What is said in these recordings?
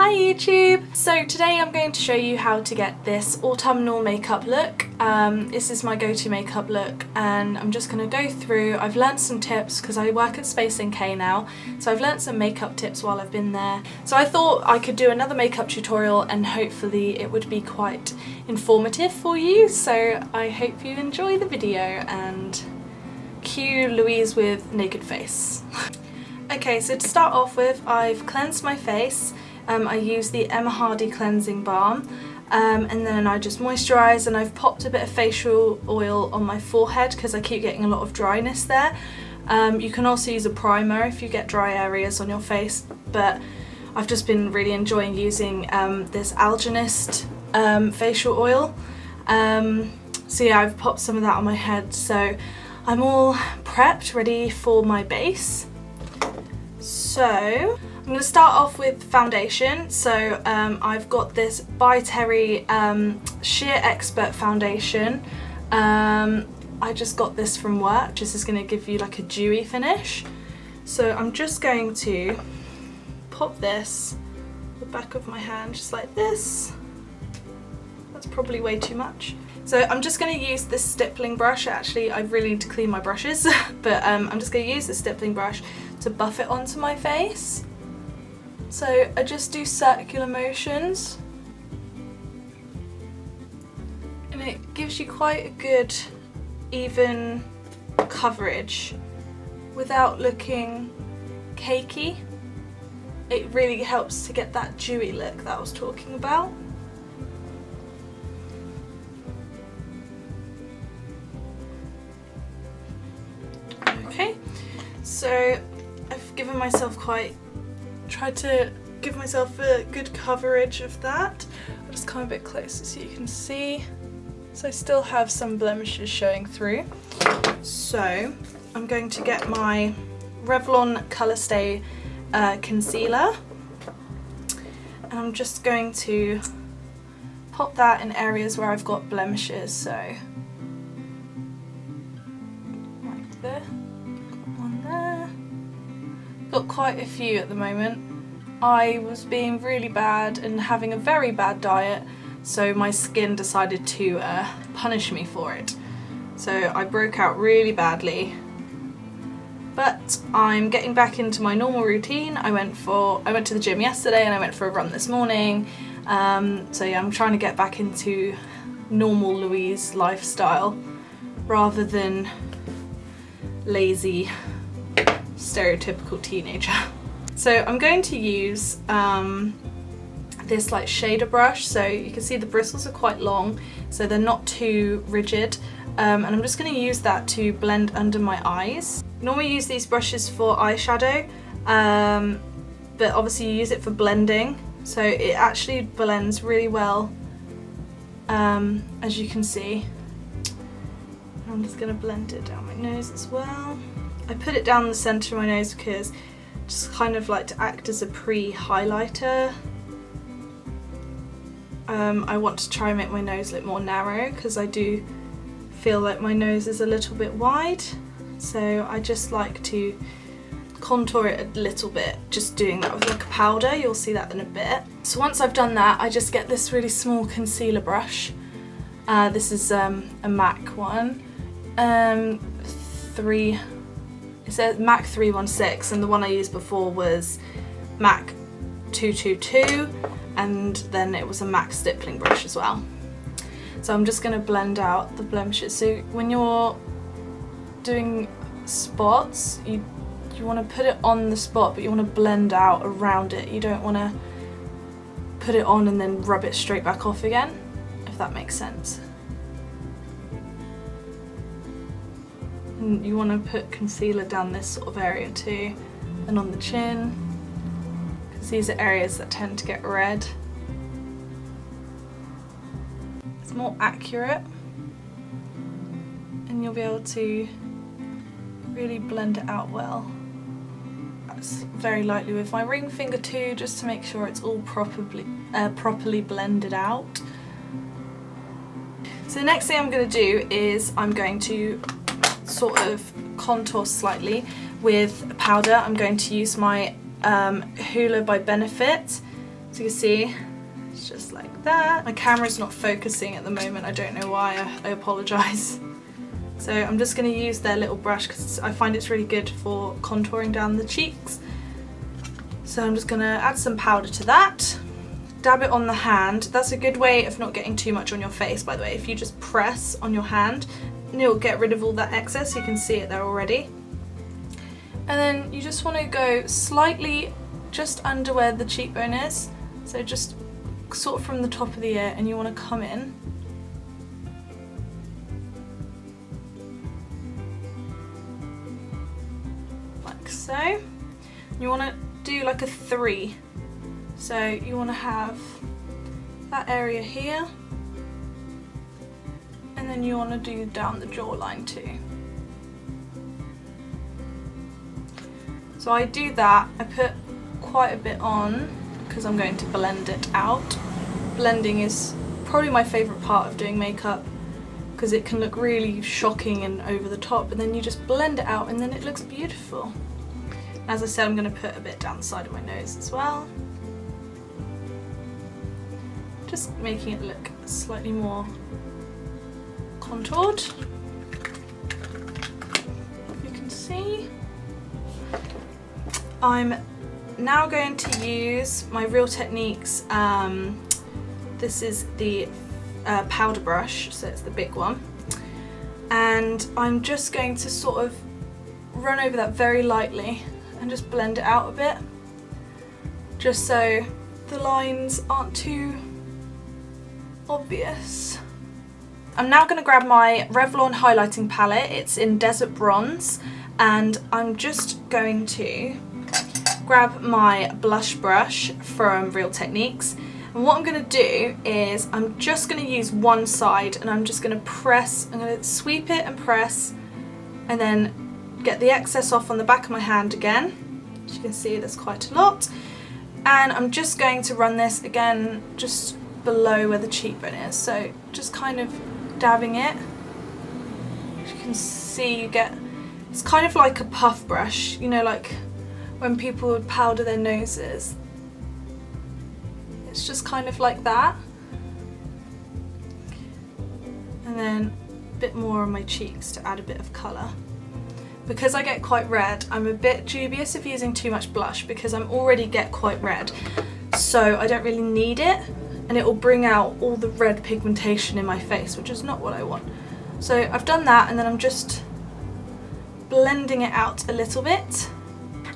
Hi YouTube! So today I'm going to show you how to get this autumnal makeup look. This is my go-to makeup look and I'm just going to go through. I've learnt some tips because I work at Space NK now, so I've learnt some makeup tips while I've been there. So I thought I could do another makeup tutorial and hopefully it would be quite informative for you, so I hope you enjoy the video and cue Louise with naked face. Okay, so to start off with, I've cleansed my face. I use the Emma Hardy cleansing balm and then I just moisturise, and I've popped a bit of facial oil on my forehead because I keep getting a lot of dryness there. You can also use a primer if you get dry areas on your face, but I've just been really enjoying using this Algenist facial oil. So yeah, I've popped some of that on my head, so I'm all prepped, ready for my base. So I'm going to start off with foundation. So I've got this by Terry Sheer Expert foundation. I just got this from work. This is going to give you like a dewy finish. So I'm just going to pop this the back of my hand just like this. That's probably way too much. So I'm just going to use this stippling brush. Actually, I really need to clean my brushes, but I'm just going to use the stippling brush to buff it onto my face. So I just do circular motions and it gives you quite a good even coverage without looking cakey. It really helps to get that dewy look that I was talking about. Okay, so I've given myself tried to give myself a good coverage of that. I'll just come a bit closer so you can see. So I still have some blemishes showing through. So I'm going to get my Revlon Colour Stay concealer and I'm just going to pop that in areas where I've got blemishes. So like there. Got quite a few at the moment. I was being really bad and having a very bad diet, so my skin decided to punish me for it. So I broke out really badly. But I'm getting back into my normal routine. I went to the gym yesterday and I went for a run this morning. So yeah, I'm trying to get back into normal Louise lifestyle rather than lazy stereotypical teenager. So I'm going to use this like shader brush. So you can see the bristles are quite long, so they're not too rigid, and I'm just going to use that to blend under my eyes. I normally use these brushes for eyeshadow, but obviously you use it for blending, so it actually blends really well, as you can see. I'm just going to blend it down my nose as well. I put it down the centre of my nose because just kind of like to act as a pre-highlighter. I want to try and make my nose look more narrow because I do feel like my nose is a little bit wide, so I just like to contour it a little bit, just doing that with like a powder. You'll see that in a bit. So once I've done that, I just get this really small concealer brush. This is a MAC one. It says MAC 316 and the one I used before was MAC 222, and then it was a MAC stippling brush as well. So I'm just going to blend out the blemishes. So when you're doing spots, you want to put it on the spot, but you want to blend out around it. You don't want to put it on and then rub it straight back off again, if that makes sense. And you want to put concealer down this sort of area too, and on the chin, because these are areas that tend to get red. It's more accurate and you'll be able to really blend it out well. That's very lightly with my ring finger too, just to make sure it's all properly blended out. So the next thing I'm going to do is I'm going to sort of contour slightly with powder. I'm going to use my Hoola by Benefit. So you can see, it's just like that. My camera's not focusing at the moment, I don't know why, I apologise. So I'm just going to use their little brush because I find it's really good for contouring down the cheeks. So I'm just going to add some powder to that. Dab it on the hand. That's a good way of not getting too much on your face, by the way. If you just press on your hand, it'll get rid of all that excess. You can see it there already. And then you just want to go slightly just under where the cheekbone is. So just sort of from the top of the ear, and you want to come in. Like so. You want to do like a 3. So you want to have that area here, and then you want to do down the jawline too. So I do that, I put quite a bit on because I'm going to blend it out. Blending is probably my favourite part of doing makeup because it can look really shocking and over the top, and then you just blend it out and then it looks beautiful. As I said, I'm going to put a bit down the side of my nose as well. Just making it look slightly more contoured. You can see. I'm now going to use my Real Techniques. This is the powder brush, so it's the big one. And I'm just going to sort of run over that very lightly and just blend it out a bit, just so the lines aren't too obvious. I'm now going to grab my Revlon highlighting palette. It's in Desert Bronze, and I'm just going to grab my blush brush from Real Techniques, and what I'm going to do is I'm just going to use one side, and I'm just going to press, I'm going to sweep it and press, and then get the excess off on the back of my hand again. As you can see, there's quite a lot, and I'm just going to run this again just below where the cheekbone is, so just kind of dabbing it. As you can see, you get, it's kind of like a puff brush, you know, like when people would powder their noses. It's just kind of like that. And then a bit more on my cheeks to add a bit of colour. Because I get quite red, I'm a bit dubious of using too much blush because I'm already get quite red, so I don't really need it, and it will bring out all the red pigmentation in my face, which is not what I want. So I've done that, and then I'm just blending it out a little bit.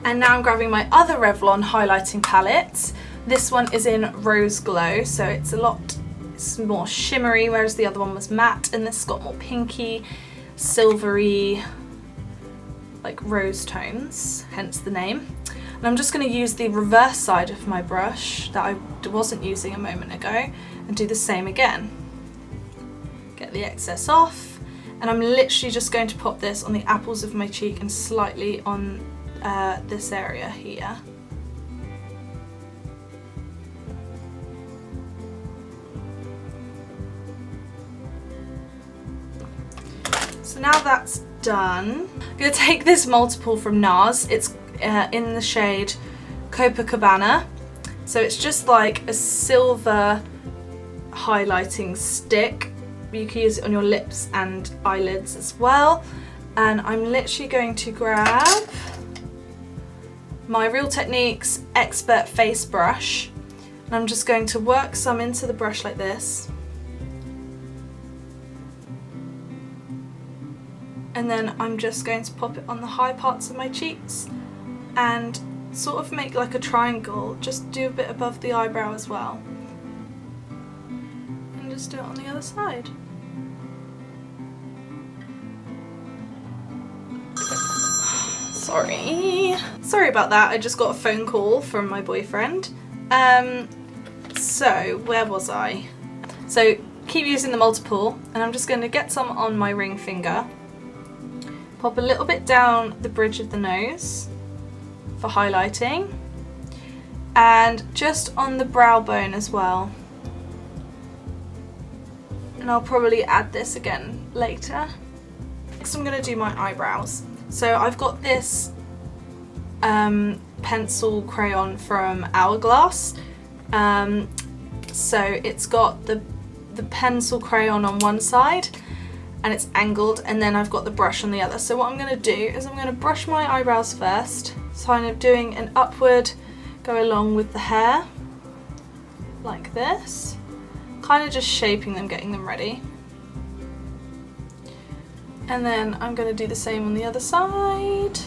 And now I'm grabbing my other Revlon highlighting palette. This one is in Rose Glow, so it's more shimmery, whereas the other one was matte, and this has got more pinky, silvery, like rose tones, hence the name. And I'm just going to use the reverse side of my brush that I wasn't using a moment ago and do the same again. Get the excess off, and I'm literally just going to pop this on the apples of my cheek and slightly on this area here. So now that's done, I'm going to take this multiple from NARS. It's in the shade Copacabana. So it's just like a silver highlighting stick. You can use it on your lips and eyelids as well. And I'm literally going to grab my Real Techniques Expert Face Brush, and I'm just going to work some into the brush like this. And then I'm just going to pop it on the high parts of my cheeks and sort of make like a triangle, just do a bit above the eyebrow as well. And just do it on the other side. Sorry about that, I just got a phone call from my boyfriend. So where was I? So keep using the multiple, and I'm just going to get some on my ring finger. Pop a little bit down the bridge of the nose for highlighting, and just on the brow bone as well. And I'll probably add this again later. Next I'm going to do my eyebrows. So I've got this pencil crayon from Hourglass. So it's got the pencil crayon on one side and it's angled, and then I've got the brush on the other. So what I'm going to do is I'm going to brush my eyebrows first, so kind of doing an upward go along with the hair like this, kind of just shaping them, getting them ready. And then I'm going to do the same on the other side.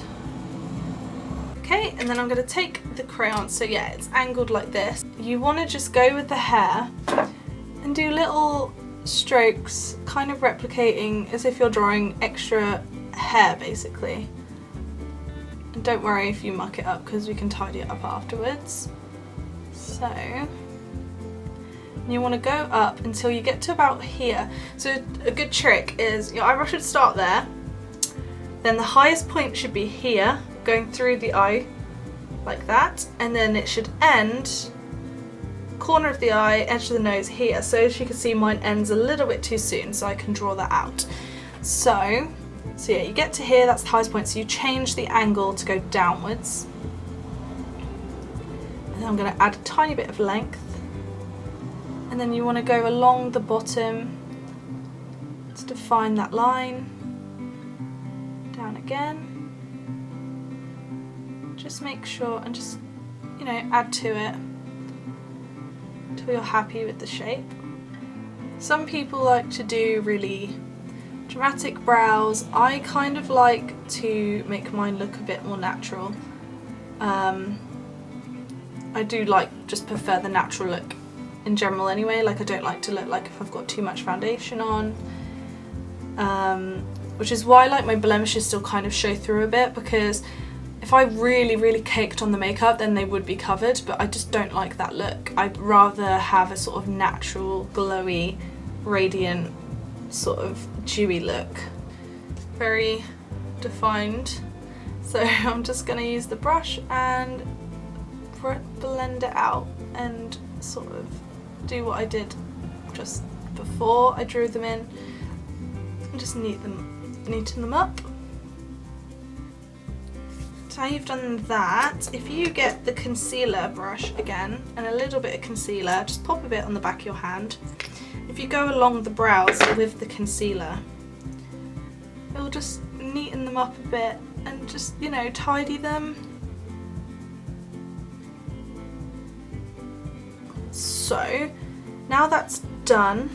Okay, and then I'm going to take the crayon, so yeah, it's angled like this. You want to just go with the hair and do little strokes, kind of replicating as if you're drawing extra hair basically. And don't worry if you muck it up, because we can tidy it up afterwards. So you want to go up until you get to about here. So a good trick is your eyebrow should start there, then the highest point should be here, going through the eye like that, and then it should end corner of the eye, edge of the nose here. So as you can see, mine ends a little bit too soon, so I can draw that out. So yeah, you get to here, that's the highest point, so you change the angle to go downwards. And then I'm going to add a tiny bit of length, and then you want to go along the bottom to define that line, down again. Just make sure and just, you know, add to it until you're happy with the shape. Some people like to do really dramatic brows. I kind of like to make mine look a bit more natural. I do just prefer the natural look in general anyway. Like, I don't like to look like if I've got too much foundation on, which is why like my blemishes still kind of show through a bit, because if I really caked on the makeup, then they would be covered, but I just don't like that look. I'd rather have a sort of natural, glowy, radiant, sort of dewy look. Very defined. So I'm just going to use the brush and blend it out and sort of do what I did just before I drew them in, and just neaten them up. So now you've done that, if you get the concealer brush again and a little bit of concealer, just pop a bit on the back of your hand. If you go along the brows with the concealer, it'll just neaten them up a bit and just, you know, tidy them. So now that's done,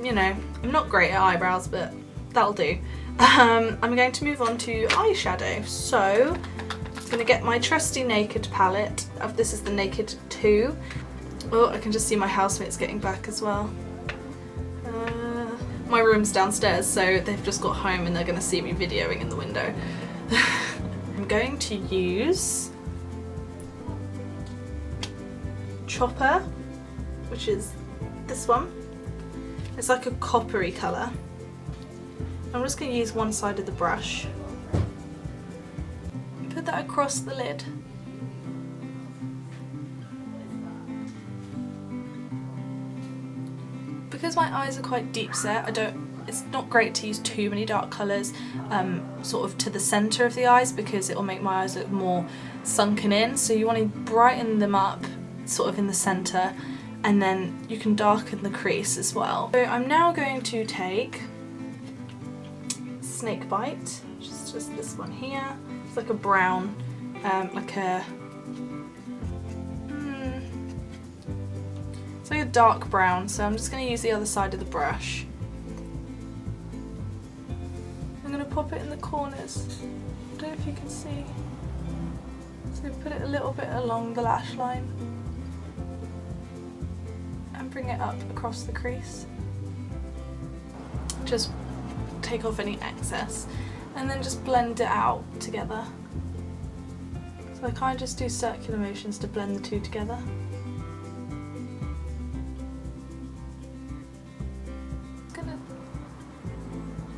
you know, I'm not great at eyebrows, but that'll do. I'm going to move on to eyeshadow. So I'm going to get my trusty Naked palette. This is the Naked 2. Oh, I can just see my housemates getting back as well. My room's downstairs, so they've just got home and they're going to see me videoing in the window. I'm going to use Chopper, which is this one. It's like a coppery colour. I'm just going to use one side of the brush. Put that across the lid. Because my eyes are quite deep set, it's not great to use too many dark colours sort of to the centre of the eyes, because it will make my eyes look more sunken in. So you want to brighten them up sort of in the centre, and then you can darken the crease as well. So I'm now going to take Snake Bite, which is just this one here. It's like a brown, it's like a dark brown, so I'm just going to use the other side of the brush. I'm going to pop it in the corners. I don't know if you can see. So put it a little bit along the lash line and bring it up across the crease. Just take off any excess and then just blend it out together. So I kind of just do circular motions to blend the two together.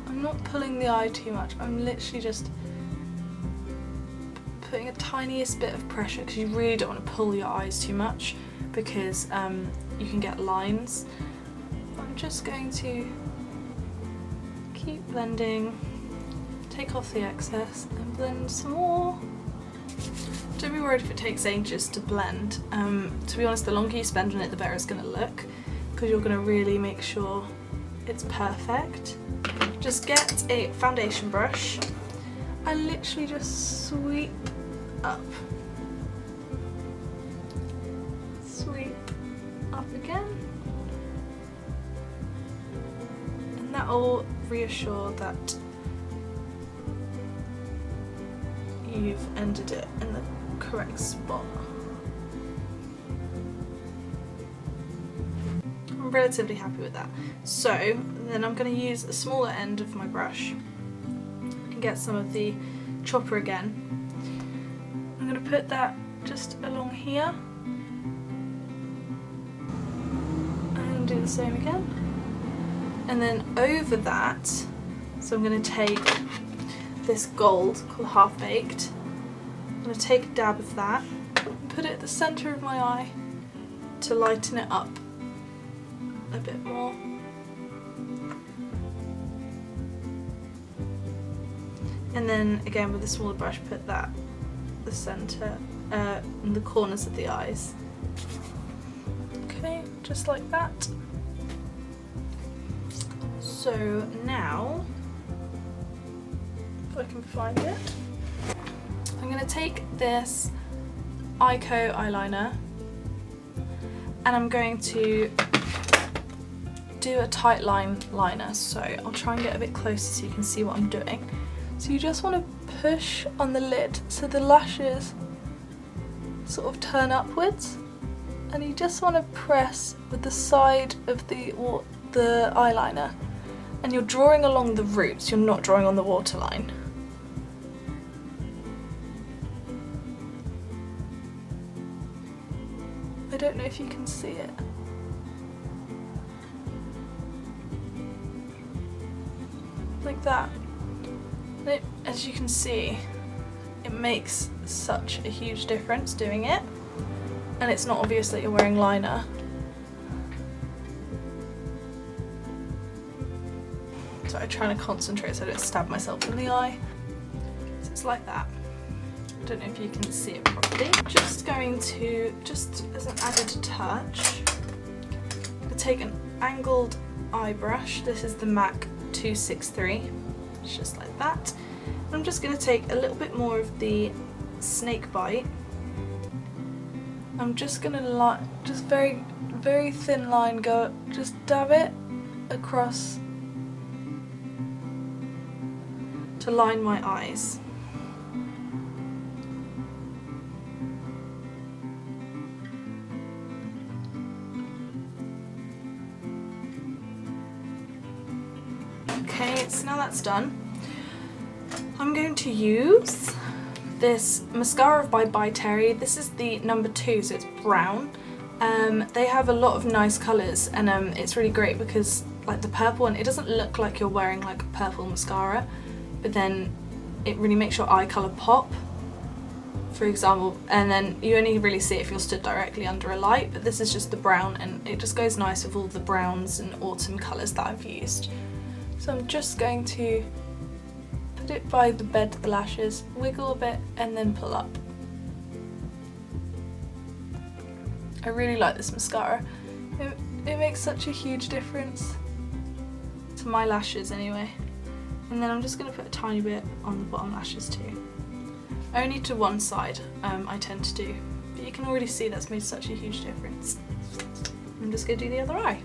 I'm not pulling the eye too much, I'm literally just putting a tiniest bit of pressure, because you really don't want to pull your eyes too much, because you can get lines. I'm just going to keep blending, take off the excess and blend some more. Don't be worried if it takes ages to blend. To be honest, the longer you spend on it, the better it's going to look, because you're going to really make sure it's perfect. Just get a foundation brush and literally just sweep up. Sweep up again. And that will reassure that you've ended it in the correct spot. I'm relatively happy with that. So then I'm going to use a smaller end of my brush and get some of the chopper again. I'm going to put that just along here and do the same again. And then over that, so I'm going to take this gold called Half Baked. I'm going to take a dab of that and put it at the centre of my eye to lighten it up a bit more. And then again with a smaller brush, put that at the centre, in the corners of the eyes. Okay, just like that. So now, if I can find it, I'm going to take this Ico eyeliner and I'm going to do a tight line liner. So I'll try and get a bit closer so you can see what I'm doing. So you just want to push on the lid so the lashes sort of turn upwards, and you just want to press with the side of the eyeliner, and you're drawing along the roots, you're not drawing on the waterline. I don't know if you can see it. Like that. As you can see, it makes such a huge difference doing it, and it's not obvious that you're wearing liner. So I'm trying to concentrate so I don't stab myself in the eye. So it's like that. I don't know if you can see it properly. Just going to, just as an added touch, I'm going to take an angled eye brush. This is the MAC 263. It's just like that. And I'm just going to take a little bit more of the snake bite. I'm just going to just very, very thin line, just dab it across to line my eyes. Okay, so now that's done, I'm going to use this mascara by Terry. This is the number 2, so it's brown. They have a lot of nice colours, and it's really great because like the purple one, it doesn't look like you're wearing like a purple mascara, but then it really makes your eye colour pop, for example, and then you only really see it if you're stood directly under a light, but this is just the brown and it just goes nice with all the browns and autumn colours that I've used. So I'm just going to put it by the bed of the lashes, wiggle a bit and then pull up. I really like this mascara. It makes such a huge difference to my lashes anyway. And then I'm just going to put a tiny bit on the bottom lashes too. Only to one side I tend to do, but you can already see that's made such a huge difference. I'm just going to do the other eye.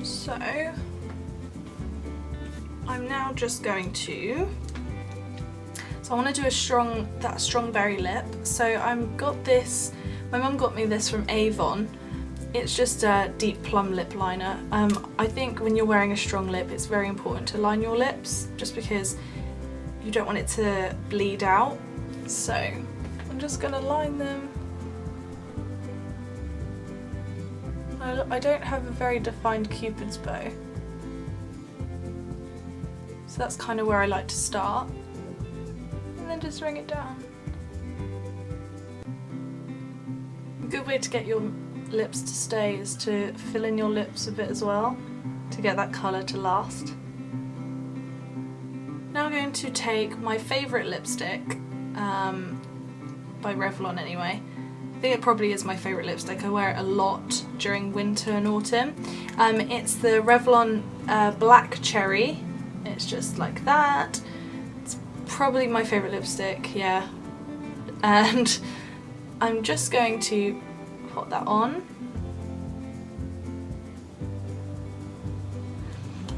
So I'm now just going to, I want to do that strong berry lip. So I've got this, my mum got me this from Avon. It's just a deep plum lip liner. I think when you're wearing a strong lip, it's very important to line your lips, just because you don't want it to bleed out. So I'm just going to line them. I don't have a very defined Cupid's bow, so that's kind of where I like to start, and then just bring it down. A good way to get your lips to stay is to fill in your lips a bit as well, to get that colour to last. Now I'm going to take my favourite lipstick, by Revlon anyway. I think it probably is my favourite lipstick. I wear it a lot during winter and autumn. It's the Revlon Black Cherry. It's just like that. It's probably my favourite lipstick, yeah. And I'm just going to put that on.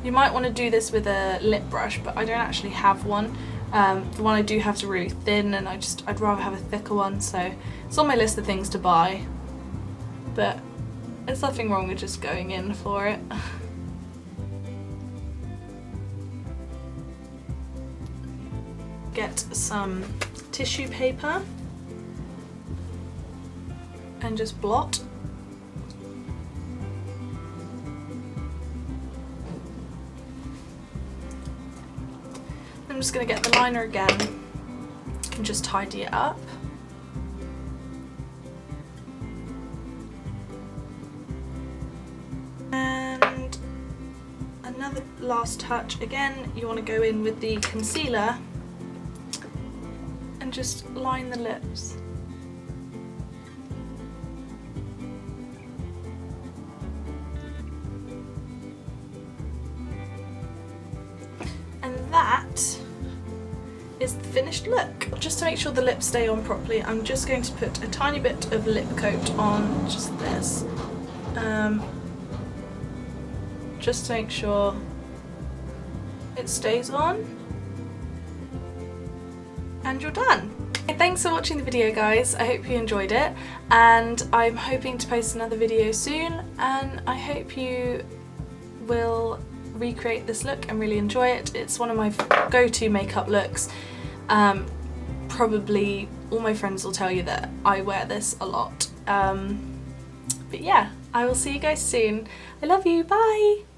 You might want to do this with a lip brush, but I don't actually have one. The one I do have is really thin, and I'd rather have a thicker one, so it's on my list of things to buy. But there's nothing wrong with just going in for it. Get some tissue paper and just blot. I'm just going to get the liner again and just tidy it up. And another last touch, again you want to go in with the concealer and just line the lips. And that is the finished look. Just to make sure the lips stay on properly, I'm just going to put a tiny bit of lip coat on, just this, just to make sure it stays on, and you're done. Thanks for watching the video, guys. I hope you enjoyed it, and I'm hoping to post another video soon, and I hope you will recreate this look and really enjoy it. It's one of my go-to makeup looks. Probably all my friends will tell you that I wear this a lot. But yeah, I will see you guys soon. I love you, bye!